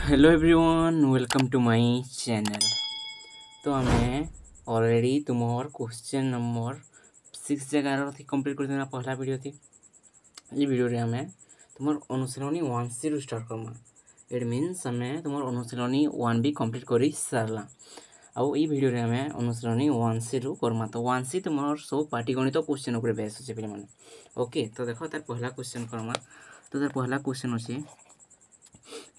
Hello everyone welcome to my channel. तो आमे already तुमर क्वेश्चन नंबर 6 जगह थी कंप्लीट कर पहला वीडियो थी। ये वीडियो रे आमे तुमर अनुशीलनी 1C रु स्टार्ट करमा। इट मीन्स आमे तुमर अनुशीलनी 1B कंप्लीट करी सारला। आउ ये वीडियो रे आमे अनुशीलनी 1C रु करमा। तो 1C तुमर सब पाटीगणित क्वेश्चन ऊपर बेस होचे पे माने। ओके तो देखो तार पहला क्वेश्चन करमा। तो तार पहला क्वेश्चन होचे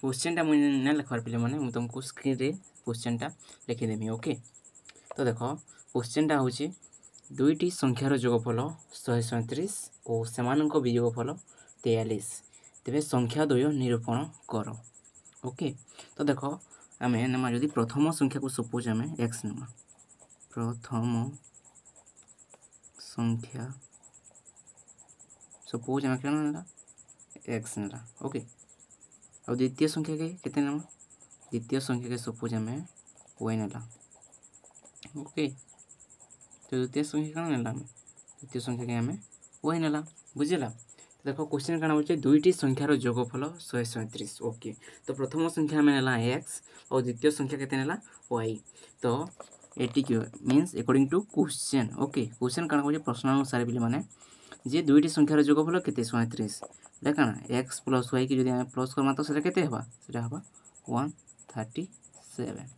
क्वेश्चन मुझे ना लिखार पे मैंने मुझे तुमको स्क्रीन रे क्वेश्चन लिखिदेमी। ओके तो देख क्वेश्चन हूँ दुईटी संख्यार जोगफल 137 और सेमानक वियोगफल 43 तेरे संख्या द्वय निरूपण कर। ओके तो देख आम नमा जदि प्रथम संख्या को सपोज आम एक्स नमा प्रथम संख्या सपोज आम क्या एक्स ना। ओके और द्वितीय संख्या के नाम द्वितीय संख्या के सपोज आम वाई ना। ओके तो द्वितीय संख्या कौन ना द्वितीय संख्या के आम वाई ना बुझेगा। तो देखो क्वेश्चन कौन हो दुईटी संख्यार जोगफल 137। ओके तो प्रथम संख्या आम ना एक्स और द्वितीय संख्या के ना वाई। तो AT means according to question. Okay question कौन हो प्रश्न अनुसार भी माने जे दुईटी संख्यार जोगफल के 37 देखा एक्स प्लस वाई की जो प्लस करमा तो सीटा के 137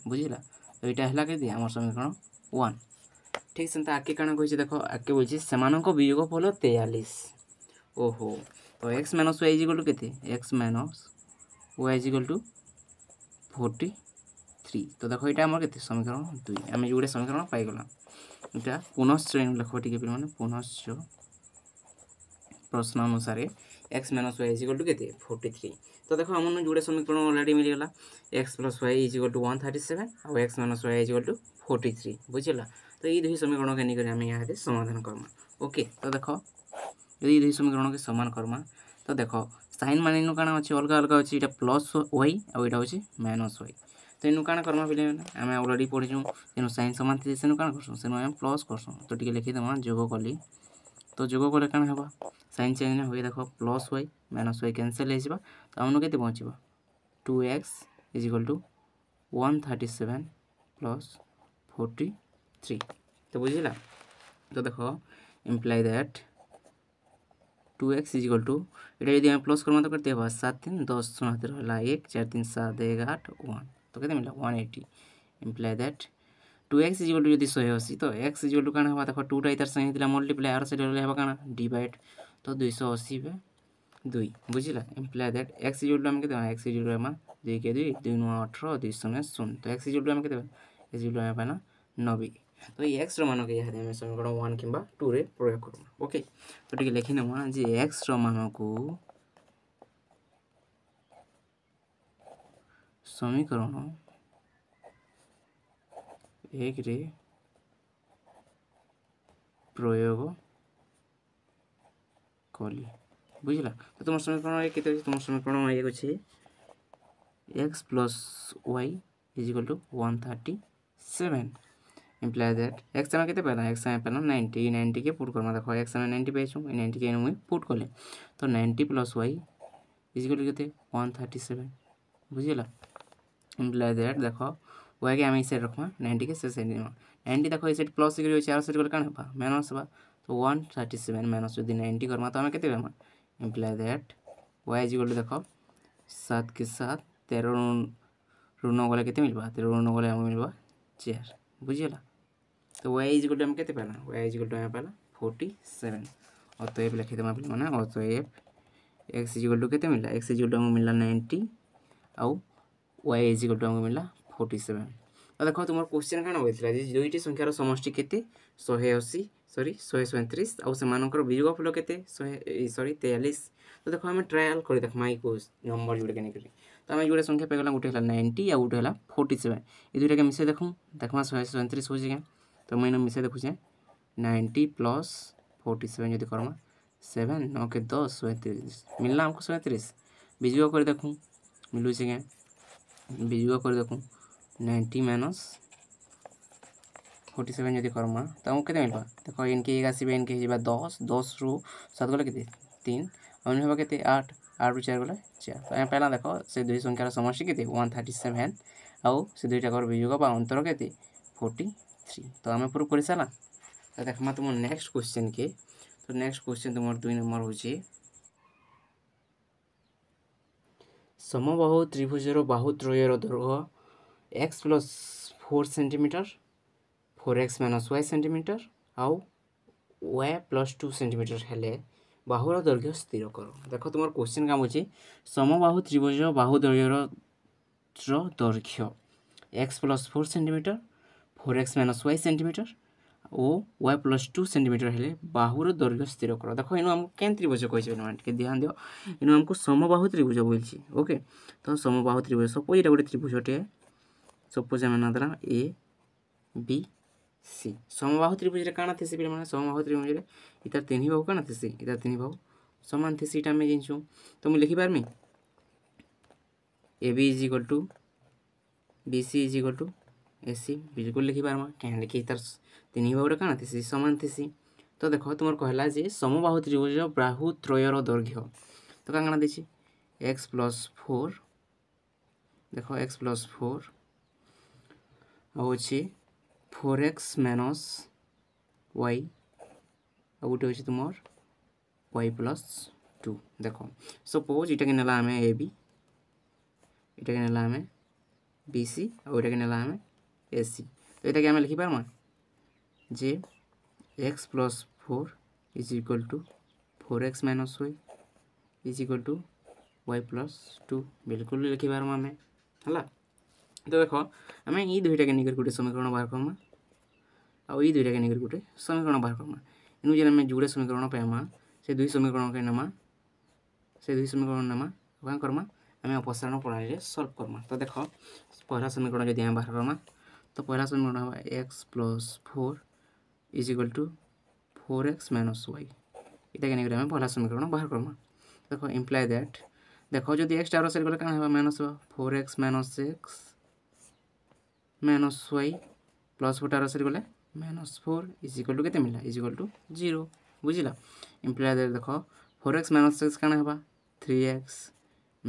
बुझला। तो यहाँ है आम समीकरण 1 ठीक से आगे कण कही देख आगे बोलছি सेमानक वियोगफल 43। ओहो तो x minus y equal to के x minus y equal to 43। तो देखो यहाँ आम के समीकरण 2 आम जो गोटे समीकरण पाईगला यहाँ पुनश्च लिख टे मैंने पुनश्च प्रश्न अनुसार x minus y equal to के 43। तो देखो आम जो गोटे समीकरण अलरेडी मिलगला x plus y equal to 137 और x minus y equal to 43 बुझला। तो ये दुई समीकरण के निकर आम यहाँ समाधान करमा। ओके तो देख यदि दुई समीकरण के समान करमा तो देख साइन मान इन काण अच्छे अलग अलग अच्छी यहाँ प्लस वाई और यहाँ हूँ माइनस वाई। तो इन काण करमा पे आम अलरेडी पढ़ीचु तेणु साइन सामान थी से काण करसुँ से आम प्लस करसुँ। तो टी लिखिदेमा जोग कली तो जोग कले काण होगा साइन चेंज हुए देख plus y minus y cancel हो तो आम के पहुँच 2x इजिकल टू 137 प्लस 43। तो बुझला। तो देख imply that 2x is equal to ये जब प्लस करमा तो करते 7 3 10 हाथ रहा 1 4 3 7 1 8 1 तो कहते मिला 180। Imply that 2x is equal to जो 180 तो x इजिकल टू क्या देख 2टा इधर संगे मल्टीप्लाई आर साइड क्या डिवाइड तो 280 पे 2 बुझला। Imply that x equal to आम के एक्स इजिकल टू आम 2 के 2 2 9 18 2 शून्य 0 तो एक्स इजिकल टू आम के एक्स इजिकल टू आम पाना 90। तो ये एक्स मान के यहाँ समीकरण 1 कि 2 रे प्रयोग करूँ। ओके तो टे लिखी नमा जे एक्स मान को समीकरण 1 रे प्रयोग कली बुझला। तो तुम समीकरण 1 के तुम समीकरण 1 अच्छे x plus y equal to 137। Imply that x आम के एक्स आम पेला 90 90 के पुट करमा देख एक्स आम 90 पाइछुँ 90 के मुझे पुट कले तो 90 प्लस वाई इजिकल के 137 बुझला। इम्प्लाई दैट देख वाई के आम इस साइड रखमा 90 के से साइड 90 देख इस प्लस आर साइड गले क्या माइनस हाँ तो 137 माइनस जो 90 करमा तो आम के इम्प्लाई दैट वाई इजिकल देख 7 के 7 13 ऋण गले के मिलवा 13 ऋण गले मिलवा 4 बुझला। तो वाई इजिकल टू आम के वाई इजिकल टू आम पाला 47। अतएव लिखिदेमा पे मैंने अतएव एक्स इजिकल टू के मिला एक्स इजिकल टू आमको मिला 90 आउ वाई इजिकल टू आमको मिला 47। तो देखो तुम क्वेश्चन क्या होता है दुईटी संख्यार समष्टि के 180 सॉरी 137 आउ से वियोगफल के 43। तो देखो आम ट्रायल कर देख माई नंबर जोड़े के तो आम जोड़े संख्या पाइगला गोटे 90 आउ गोटे 47 ये दुईटा के मिसे देखूँ देखमा 137 हो क्या। तो मैं मिसे देखुचे 90 प्लस 47 जो करमा 7 9 के 10 37 मिलना हमको 37 विजुआ कर देखूँ मिलूँ क्या विजुआ कर देखूँ 90 माइनस 47 जो करमा तो हमको के मिलवा देख इनके एक आसवे इनके 10 10 रु 7 गले के 3 आम के 8 8 ରୁ 4 ଗଲେ 4 तो पहला देख से दुई संख्यार समष्टि के 137 आउ से दुईटा वियोग बा अंतर के 43 तो आम प्रूव कर सारा तो देखमा तुम नेक्स्ट क्वेश्चन के तो नेक्स्ट क्वेश्चन तुम 2 नंबर हूँ समबाहु त्रिभुजर बाहु त्रयर दैर्घ्य x + 4 centimetre 4x - y centimetre आउ y + 2 सेंटीमीटर हेले बाहुर दैर्घ्य स्थिर कर देख तुम क्वेश्चन काम हो समबाहु त्रिभुज बाहु त्रयर दैर्घ्य x + 4 centimetre 4x - y centimetre और y + 2 सेंटीमीटर हेले बाहुर दैर्घ्य स्थिर कर देख इन आमको केन त्रिभुज कही ध्यान दियो इन आमको समबाहु त्रिभुज बोलছি ओके तो समबाहु त्रिभुज सपोज ये गोटे त्रिभुजटे सपोज आम ना देला ए बी सी समबाहु त्रिभुज काଣା थी पे मैंने समबाहु त्रिभुज इतार तीन बाहु काଣା थी इतार तीन बाहु समान थी सीटा में जानूँ तो मुझे लिखिपारमी A B is equal to B C is equal to A C बिल्कुल लिखिपारमा कहीं कि तार तीन बाहुरे काଣା थी समान थी तो देख तुम कहला जे समबाहु त्रिभुज बाहु त्रयर दैर्घ्य तो काଣା देछि x + 4 देख x + 4 अच्छे 4x - y आ गोटे हूँ तुम y + 2 देख सपोज इटा के नेला आम ए बी इटा के नेला आम बी सी आटा के नेला आम ए सी तो यहाँ के आम लिखिपारमा जे x + 4 is equal to 4x - y is equal to y + 2 बिल्कुल लिखिपारमा आम है तो देख आम ये दुईटा के निकर गोटे समीकरण बाहर करमा आउ ये दुईटा के निकर गोटे समीकरण बाहर करमा इनु जे आम जोड़े समीकरण पाइमा से दुई समीकरण के नमा से दुई समीकरण नमा क्या करमा आम अपसारण प्रणाली सल्व करमा तो देख पहला समीकरण जब आम बाहर करमा तो पहला समीकरण हम x + 4 is equal to 4x - y इटा के निकर आम पहला समीकरण बाहर करमा देख इम्प्लाय दैट देख जो x टावर साइड गले क्या minus 4x - x minus y plus 4 tower side गले -4 इज इक्वल टू के मिला इज इक्वल टू 0 बुझिला इम्प्लाय दैट देख 4x - x क्या है 3x -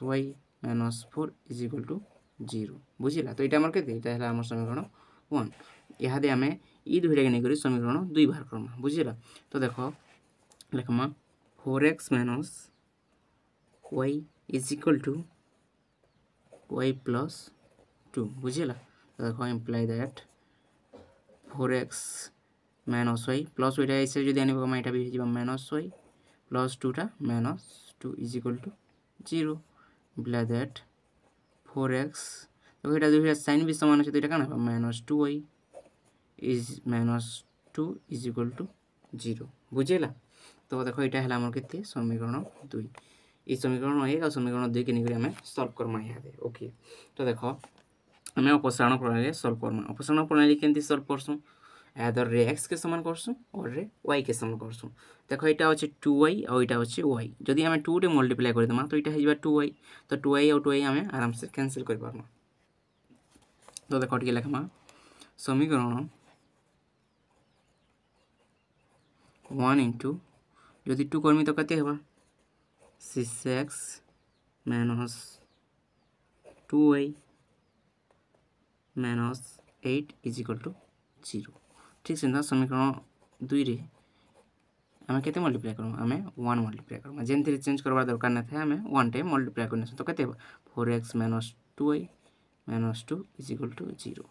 y -4 is equal to 0 बुझिला तो यहाँ आम के आम समीकरण 1 इहादे आम ई दुईटा के नहीं समीकरण 2 बाहर करमा बुझिला तो देख लिखमा 4x - y is equal to y + 2 बुझिला तो देख imply that 4x - y plus वैटा ऐसे जो आने यहाँ भी हो -y प्लस 2टा -2 is equal to 0 imply that 4x तो यहाँ दुईटा साइन भी सामान अच्छे तो यहाँ क्या -2y is -2 is equal to 0 बुझेगा तो देख यहाँ है आम के समीकरण 2 ये समीकरण 1 और समीकरण 2 के निकल आम सल्व करमा यहाँ ओके तो देख आम अपसारण प्रणाली सल्व करमा अपसारण प्रणाली केमती सल्व करसूँ आदर रे x के समान करसूँ और रे y के समान करसूँ देख यहाँ अच्छे 2y और यहाँ अच्छे y जदि आम 2 टे मल्टीप्लाई करदेमा तो यहाँ हो 2y तो 2y और 2y आम आराम से कैंसिल कर पार्मा तो देख टे लिखमा समीकरण 1 इंटू जदि 2 करमी तो कते होगा 6x - 2y -8 is equal to 0 ठीक से समीकरण 2 रे आम के मल्टीप्लाई करूँ आम 1 मल्टीप्लाई करूँ जेमती चेंज करवार दरकार ना था आम 1 टाइम मल्टीप्लाई करने तो कते 4x - 2y -2 is equal to 0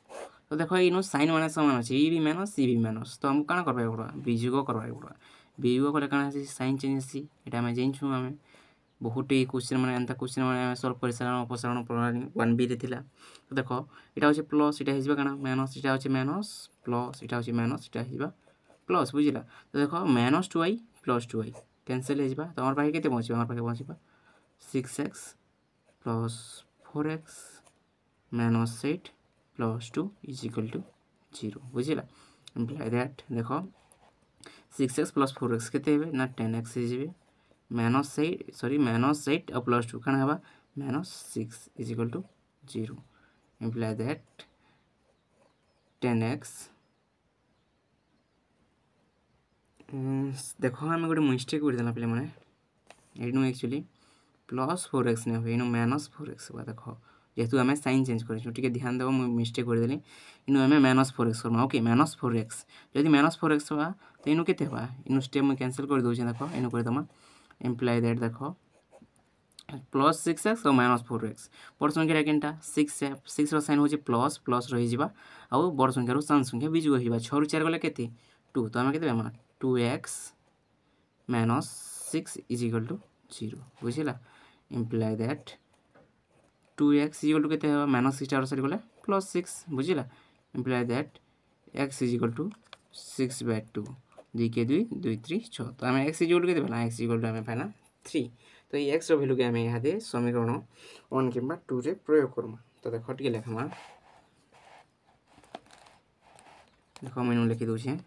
तो देख इन साइन मान सामान अच्छे ये भी माइनस सी भी माइनस तो आमको क्या करवाई पड़ा वियोग करवाई पड़ा वियोग कले क्या साइन चेंज ये आम जानूँ आम बहुत ही क्वेश्चन मैंने एंता क्वेश्चन मैंने सल्व कर सारा अपसारण प्रणाली 1b रे थिला तो देख यहाँ हूँ प्लस यहाँ हो माइनस यहाँ हूँ माइनस प्लस यहाँ हूँ माइनस यहाँ हो प्लस बुझला तो देख -2y + 2y कैंसिल हो तो आम पाखे के पहुँच आम पाखे पहुँच 6x + 4x -8 + 2 is equal to 0 बुझला इम्प्लाय दैट देख 6x + 4x के 10x हो -8 और +2 क्या है -6 is equal to 0 imply that 10x देख आम गोटे मिस्टेक करदेला पे मैंने एक्चुअली प्लस 4x नहीं हो इनु माइनस 4x हुआ देख जेहेतु आम साइन चेंज कर ध्यान देव मुझे मिस्टेक करदेली इनु आम minus 4x Karma okay minus 4x जदि माइनस 4x हुआ तो इनु के इनु स्टेप मुझे कैंसिल कर दूसरे देख इनु करदमा इम्प्लाई दैट देख प्लस 6x और माइनस 4x बड़ संख्या केनटा 6 साइन हो प्लस प्लस रही आउ बड़ संख्या सान संख्या बिजुग हो 6 रु 4 गले के 2 तो आम के 2x minus 6 is equal to 0 बुझला imply that 2x is equal to के माइनस 6 साइड गले प्लस 6 बुझला imply that x is equal to 6/2 2 के 2 2 3 6 तो आम x इज इक्वल टू के x इज इक्वल टू आम पाइना 3 तो ये x भैल्यू के आम यहाँ समीकरण 1 कि 2 रे प्रयोग करमा तो देख टे लिखमा देख मुझे लिखी दूचे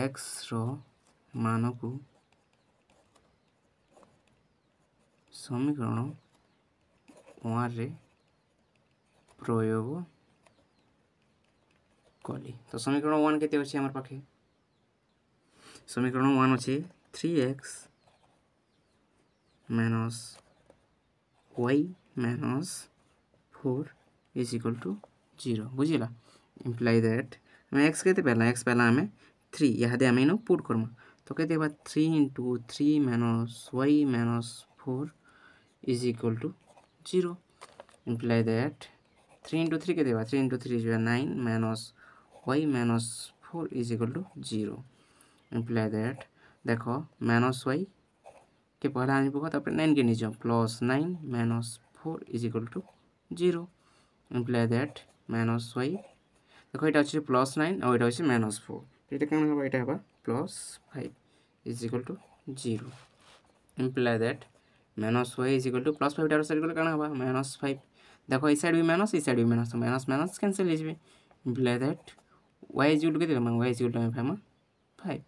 x मान को समीकरण 1 रे प्रयोग कली तो समीकरण 1 केते अछि हमर पाखे समीकरण 1 अछि 3x minus y minus 4 is equal to 0 बुझिला इम्प्लाई दैट हमें x केते पहला हमें 3 यहाँ दे हमें इनो पुट करमा तो कहते हैं 3 into 3 minus y minus 4 is equal to 0 imply that 3 into 3 कहते हैं 3 इंटू 3 जो है 9 minus y minus 4 is equal to 0 imply that देखो माइनस y के पहला आने पका तापर 9 के नीचे plus 9 minus 4 is equal to 0 imply that minus y देखो ये अच्छे प्लस 9 और ये अच्छे माइनस 4 ये कौन हम ये plus 5 is equal to 0 imply that minus y is equal to plus 5 डार साइड गले कौन हम माइनस 5 देखो इस साइड भी माइनस इस साइड भी माइनस तो माइनस माइनस कैंसिल हो imply that y is equal to के y इज इक्वल टू 5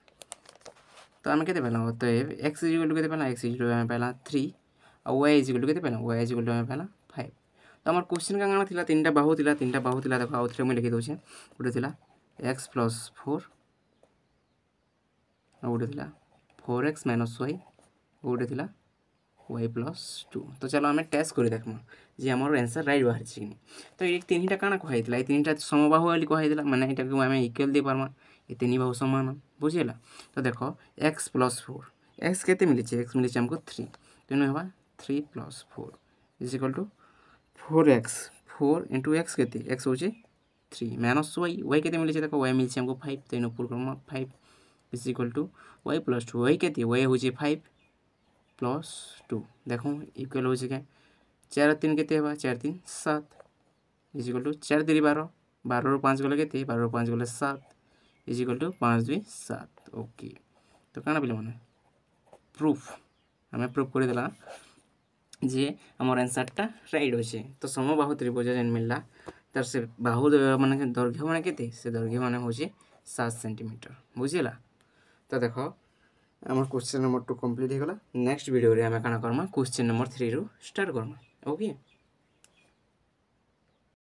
तो आम के पहला तो x इज इक्वल टू के पहला x इज इक्वल टू पहला 3 और y इज इक्वल टू के पहला y इज इक्वल टू पहला 5 तो आम क्वेश्चन का काना थिला तीनटा बाहु थिला देखो आउ थरे मैं लिखि दोछे गोटे थिला x प्लस 4 और गोटे थिला 4x माइनस y गोटे थिला y प्लस 2 तो चलो आम टेस्ट कर देखमा जे हमर आंसर राइट बाहर छी तो ये तीनटा काना कहैतला ये तीनटा समबाहु वाली कहैतला माने एटा को आम इक्वल दे पारमा ये तीन बाहु समान बुझेला तो देखो x प्लस 4 x केते मिली x मिली हमको 3 तेनु हवा 3 plus 4 is equal to 4x 4 into x केते x हो 3 माइनस y केते मिली देखो y मिली हमको 5 तेनु पूर्ण करमा 5 is equal to y plus 2 y केते y हो 5 प्लस 2 देखो इक्वल हो के 4 3 केते हवा 4 3 7 इज इक्वल टू 4 3 12 12 रो 5 गले केते 12 रो 5 गले 7 इज इक्वल टू 5 2 7 ओके तो काना बोले माने प्रूफ हमें प्रूफ कर देला जे हमर आंसरटा राइट होचे तो समबाहु त्रिभुज जेन मिलला तार से बाहु माने दैर्घ्य माने केते से दैर्घ्य माने होचे 7 सेंटीमीटर बुझिला तो देखो हमर क्वेश्चन नंबर 2 कंप्लीट हो गला नेक्स्ट वीडियो रे हमें काना करमा क्वेश्चन नंबर 3 रो स्टार्ट करमा ओके।